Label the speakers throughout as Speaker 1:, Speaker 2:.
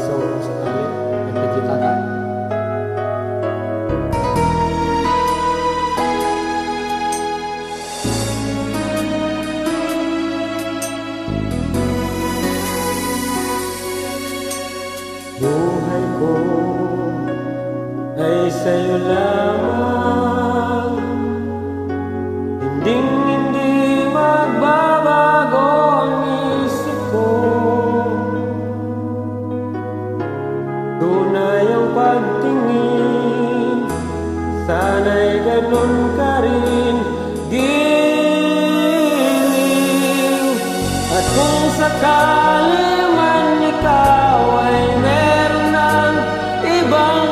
Speaker 1: So, sakali, nagkikita ka. Buhay ko ay sa'yo lamang, hindi magbabago ang isip ko. Tunay ang pagtingin, sana'y ganun ka rin giling. At kung sakali man ikaw ay meron ng ibang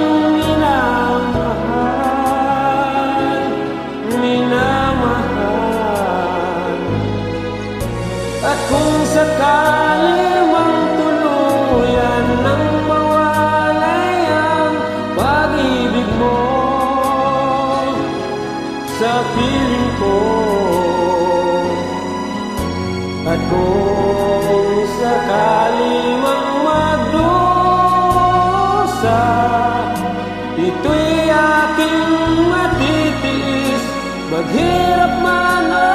Speaker 1: minamahal, at kung sakali mang tuluyan nang mawalay ang pag-ibig mo sa piling ko, at kung sakali mang magdusa, ito'y aking matitiis. Maghirap man o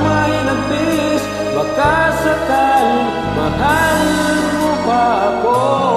Speaker 1: may nagtiis, baka sakali mahal mo pa ako.